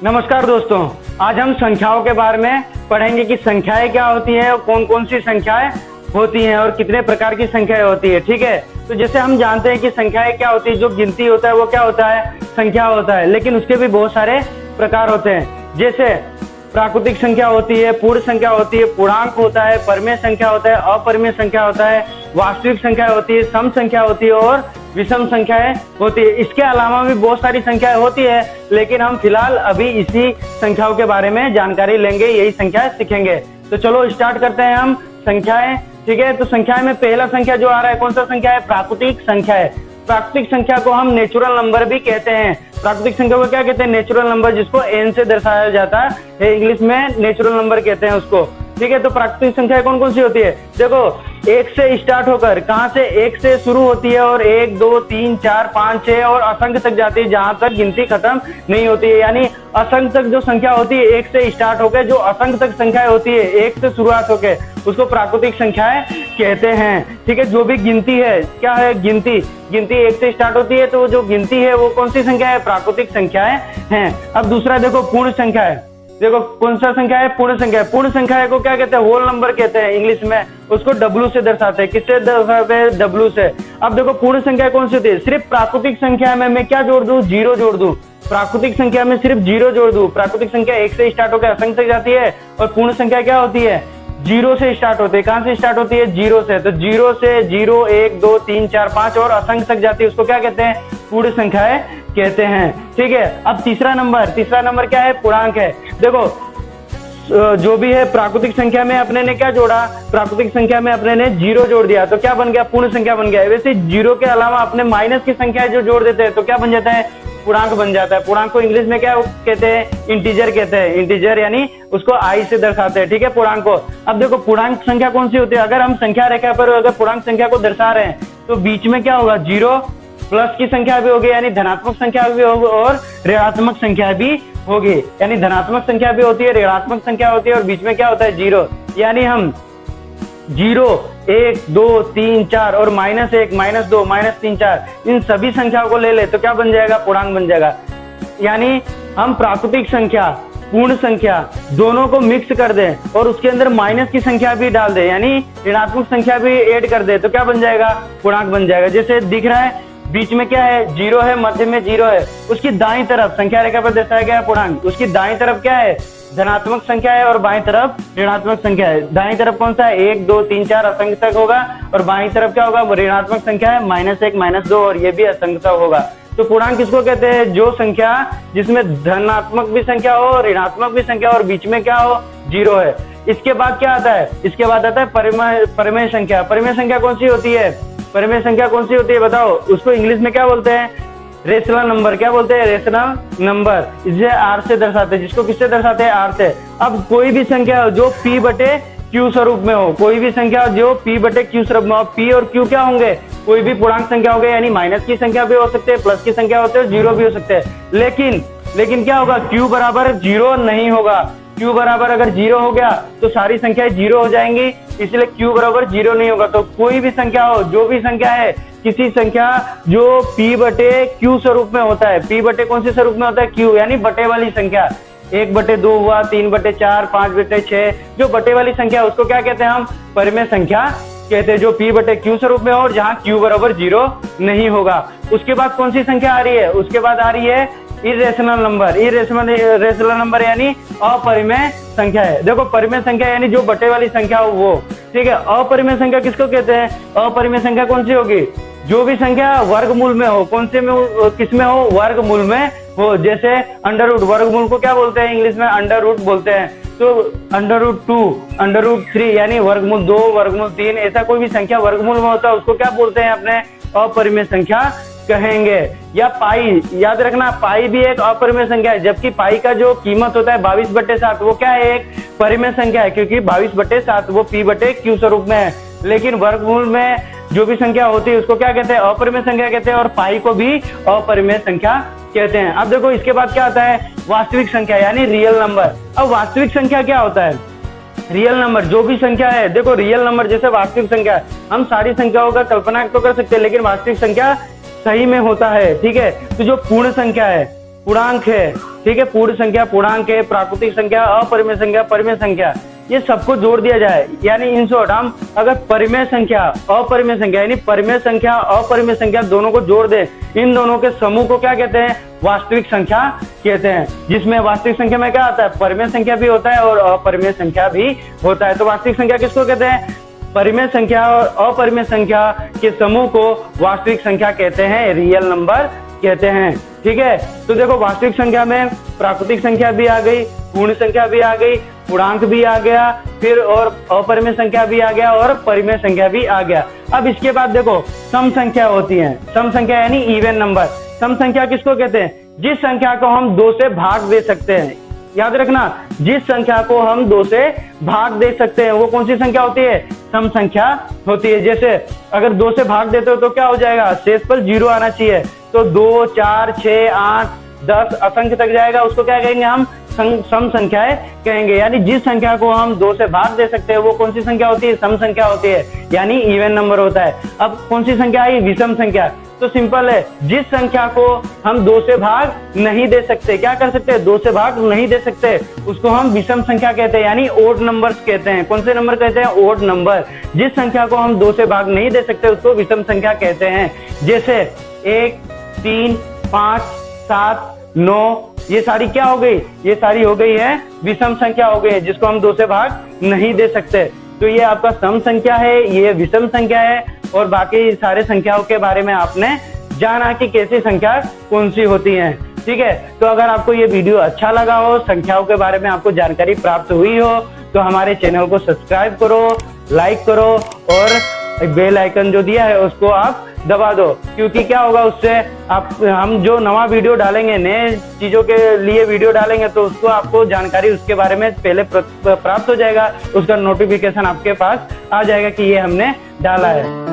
नमस्कार दोस्तों, आज हम संख्याओं के बारे में पढ़ेंगे कि संख्याएं क्या होती हैं और कौन कौन सी संख्याएं होती हैं और कितने प्रकार की संख्याएं होती है। ठीक है, तो जैसे हम जानते हैं कि संख्याएं क्या होती है, जो गिनती होता है वो क्या होता है, संख्या होता है, लेकिन उसके भी बहुत सारे प्रकार होते हैं। जैसे प्राकृतिक संख्या होती है, पूर्ण संख्या होती है, पूर्णांक होता है, परिमेय संख्या होता है, अपरिमेय संख्या होता है, वास्तविक संख्या होती है, सम संख्या होती है और विषम संख्याएं होती है। इसके अलावा भी बहुत सारी संख्याएं होती है, लेकिन हम फिलहाल अभी इसी संख्याओं के बारे में जानकारी लेंगे, यही संख्याएं सीखेंगे। तो चलो स्टार्ट करते हैं हम संख्याएं। ठीक है, तो संख्याएं में पहला संख्या जो आ रहा है, कौन सा संख्या है, प्राकृतिक संख्या है। प्राकृतिक संख्या को हम नेचुरल नंबर भी कहते हैं। प्राकृतिक संख्या को क्या कहते हैं, नेचुरल नंबर, जिसको n से दर्शाया जाता है, इंग्लिश में नेचुरल नंबर कहते हैं उसको। ठीक है, तो प्राकृतिक संख्या कौन कौन सी होती है, देखो एक से स्टार्ट होकर, कहाँ से, एक से शुरू होती है और 1 2 3 4 5 6 और असंख्य तक जाती है, जहां तक गिनती खत्म नहीं होती है। यानी असंख्य तक जो संख्या होती है, एक से स्टार्ट होकर जो असंख्य तक संख्याएं होती है, एक से शुरुआत होकर, उसको प्राकृतिक संख्याएं कहते हैं। ठीक है, जो भी गिनती है, क्या है, गिनती एक से स्टार्ट होती है, तो जो गिनती है वो कौन सी संख्या है, प्राकृतिक संख्याएं हैं। अब दूसरा देखो पूर्ण संख्या है। देखो कौन सा संख्या है, पूर्ण संख्या है। पूर्ण संख्या को क्या कहते हैं, होल नंबर कहते हैं इंग्लिश में, उसको W से दर्शाते हैं। किससे दर्शाते हैं, W से। अब देखो पूर्ण संख्या कौन सी होती है, सिर्फ प्राकृतिक संख्या में मैं क्या जोड़ दूं, 0 जोड़ दूं। प्राकृतिक संख्या में सिर्फ 0 जोड़ दूं। प्राकृतिक संख्या 1 से स्टार्ट होकर असंख्य तक जाती है और पूर्ण संख्या क्या होती है, 0 से स्टार्ट होती है। कहां से स्टार्ट होती है, 0 से। तो 0 से 0 1 2 3 4 5 और असंख्य तक जाती है, उसको क्या कहते हैं, पूर्ण संख्याएं कहते हैं। ठीक है, अब तीसरा नंबर क्या है, पूर्णांक है। देखो जो भी है प्राकृतिक संख्या में अपने ने क्या जोड़ा, प्राकृतिक संख्या में अपने ने 0 जोड़ दिया, तो क्या बन गया, पूर्ण संख्या बन गया। वैसे 0 के अलावा अपने माइनस की संख्या जो जोड़ देते हैं तो क्या बन जाता है, पूर्णांक बन जाता है। पूर्णांक को इंग्लिश में क्या कहते हैं, इंटीजर कहते हैं। इंटीजर यानी उसको आई से दर्शाते हैं। ठीक है, पूर्णांक को। अब देखो पूर्णांक संख्या कौन सी होती है, अगर हम संख्या रेखा पर अगर पूर्णांक संख्या को दर्शा रहे हैं तो बीच में क्या होगा, 0 प्लस की संख्या भी होगी, यानी धनात्मक संख्या भी होगी और ऋणात्मक संख्या भी होगी। यानी धनात्मक संख्या भी होती है, ऋणात्मक संख्या होती है और बीच में क्या होता है, 0। यानी हम 0 1 2 3 4 और -1 -2 -3 4 इन सभी संख्याओं को ले ले तो क्या बन जाएगा, पूर्णांक बन जाएगा। यानी हम प्राकृतिक संख्या, पूर्ण संख्या दोनों को मिक्स कर दें और उसके अंदर माइनस की संख्या भी डाल दे, यानी ऋणात्मक संख्या भी ऐड कर दे, तो क्या बन जाएगा, पूर्णांक बन जाएगा। जैसे दिख रहा है बीच में क्या है, 0 है, मध्य में 0 है, उसकी दाईं तरफ संख्या रेखा पर दर्शाया गया पूर्णांक, उसकी दाईं तरफ क्या है, धनात्मक संख्या है और बाईं तरफ ऋणात्मक संख्या है। दाईं तरफ कौन सा है, 1 2 3 4 असंख्य तक होगा और बाईं तरफ क्या होगा, ऋणात्मक संख्या है, -1 -2 और ये भी असंख्य तक होगा। तो पूर्णांक किसको कहते हैं, जो संख्या जिसमें धनात्मक भी संख्या हो, ऋणात्मक भी संख्या और बीच में क्या हो, 0 है। इसके बाद क्या आता है, इसके बाद आता है परिमेय संख्या। परिमेय संख्या कौन सी होती है, परिमेय संख्या कौन सी होती है बताओ, उसको इंग्लिश में क्या बोलते हैं, रेशनल नंबर। क्या बोलते हैं, रेशनल नंबर। इसे R से दर्शाते हैं, जिसको किससे दर्शाते हैं, R से। अब कोई भी संख्या हो जो P बटे Q स्वरूप में हो, कोई भी संख्या जो P बटे Q स्वरूप में हो, P और Q क्या होंगे, कोई भी पूर्णांक संख्या होंगे, यानी माइनस की संख्या भी हो सकते हैं, प्लस की संख्या होते हैं, 0 भी हो सकते हैं। लेकिन क्या होगा, Q बराबर 0 नहीं होगा। Q बराबर अगर 0 हो गया तो सारी संख्याएं 0 हो जाएंगी, इसलिए Q बराबर 0 नहीं होगा। तो कोई भी संख्या हो, जो भी संख्या है, किसी संख्या जो P बटे Q स्वरूप में होता है, P बटे कौन से स्वरूप में होता है, Q, यानी बटे वाली संख्या, 1/2 हुआ, 3/4 5/6, जो बटे वाली संख्या उसको क्या कहते हैं, हम परिमेय संख्या कहते हैं, जो P बटे Q स्वरूप में हो और जहाँ Q बराबर 0 नहीं होगा। उसके बाद कौन सी संख्या आ रही है, उसके बाद आ रही है इरेशनल नंबर। इरेशनल नंबर यानी अपरिमेय संख्या है। देखो परिमेय संख्या यानी जो बटे वाली संख्या हो वो। ठीक है, अपरिमेय संख्या किसको कहते हैं, अपरिमेय संख्या कौन सी होगी, जो भी संख्या वर्गमूल में हो, कौन से में, किस में हो, वर्गमूल में हो। जैसे अंडर-रूट, वर्गमूल को क्या बोलते हैं इंग्लिश में, अंडर-रूट बोलते हैं। तो अंडर-रूट 2, अंडर-रूट 3 यानी वर्गमूल 2, वर्गमूल 3, ऐसा कोई भी संख्या वर्गमूल में होता है उसको क्या बोलते हैं, अपने अपरिमेय संख्या कहेंगे। या पाई, याद रखना पाई भी एक अपरिमेय संख्या है, जबकि पाई का जो कीमत होता है 22/7 वो क्या है, एक परिमेय संख्या है, क्योंकि 22/7 वो P बटे Q स्वरूप में है। लेकिन वर्गमूल में जो भी संख्या होती है उसको क्या कहते हैं, अपरिमेय संख्या कहते हैं और पाई को भी अपरिमेय संख्या कहते हैं। अब देखो इसके बाद क्या आता है, वास्तविक संख्या यानी रियल नंबर। अब वास्तविक संख्या क्या होता है, रियल नंबर जो भी संख्या है। देखो रियल नंबर जैसे वास्तविक संख्या, हम सारी संख्याओं का कल्पना तो कर सकते हैं, लेकिन वास्तविक संख्या सही में होता है। ठीक है, तो जो पूर्ण संख्या है, पूर्णांक है, ठीक है, पूर्ण संख्या पूर्णांक है, प्राकृतिक संख्या, अपरिमेय संख्या, परिमेय संख्या, ये सबको जोड़ दिया जाए। यानी इन शॉर्ट हम अगर परिमेय संख्या, अपरिमेय संख्या यानी परिमेय संख्या, अपरिमेय संख्या दोनों को जोड़ दे, इन दोनों के समूह को क्या कहते हैं? वास्तविक संख्या कहते हैं। जिसमें वास्तविक संख्या में क्या आता है? परिमेय संख्या भी होता है और अपरिमेय संख्या भी होता है। तो वास्तविक संख्या किसको कहते हैं? परिमेय संख्या और अपरिमेय संख्या के समूह को वास्तविक संख्या कहते हैं, रियल नंबर कहते हैं। ठीक है, तो देखो वास्तविक संख्या में प्राकृतिक संख्या भी आ गई, पूर्ण संख्या भी आ गई, पूर्णांक भी आ गया, फिर और अपरिमेय संख्या भी आ गया और परिमेय संख्या भी आ गया। अब इसके बाद देखो सम संख्या होती है। सम संख्या यानी इवन नंबर। सम संख्या किसको कहते हैं? जिस संख्या को हम 2 से भाग दे सकते हैं। याद रखना, जिस संख्या को हम 2 से भाग दे सकते हैं वो कौन सी संख्या होती है? सम संख्या होती है। जैसे अगर 2 से भाग देते हो तो क्या हो जाएगा? शेष पर 0 आना चाहिए। तो 2, 4, 6, 8, 10 असंख्य तक जाएगा, उसको क्या कहेंगे हम? सम संख्याएं कहेंगे। यानी जिस संख्या को हम 2 से भाग दे सकते हैं वो कौन सी संख्या होती है? सम संख्या होती है, यानी इवन नंबर होता है। अब कौन सी संख्या आई? विषम संख्या। तो सिंपल है, जिस संख्या को हम 2 से भाग नहीं दे सकते, क्या कर सकते हैं? 2 से भाग नहीं दे सकते, उसको हम विषम संख्या कहते हैं, यानी ओड नंबर्स कहते हैं। कौन से नंबर कहते हैं? Odd number. जिस संख्या को हम 2 से भाग नहीं दे सकते उसको विषम संख्या कहते हैं। जैसे 1, 3, 5, 7, 9, ये सारी क्या हो गई? ये सारी हो गई है विषम संख्या हो गई है, जिसको हम 2 से भाग नहीं दे सकते। तो ये आपका सम संख्या है, ये विषम संख्या है, और बाकी सारे संख्याओं के बारे में आपने जाना कि कैसी संख्या कौन सी होती है। ठीक है, तो अगर आपको ये वीडियो अच्छा लगा हो, संख्याओं के बारे में आपको जानकारी प्राप्त हुई हो, तो हमारे चैनल को सब्सक्राइब करो, लाइक करो और बेल आइकन जो दिया है उसको आप दबा दो। क्योंकि क्या होगा उससे हम जो नवा वीडियो डालेंगे, नए चीजों के लिए वीडियो डालेंगे, तो उसको आपको जानकारी उसके बारे में पहले प्राप्त हो जाएगा, उसका नोटिफिकेशन आपके पास आ जाएगा कि ये हमने डाला है।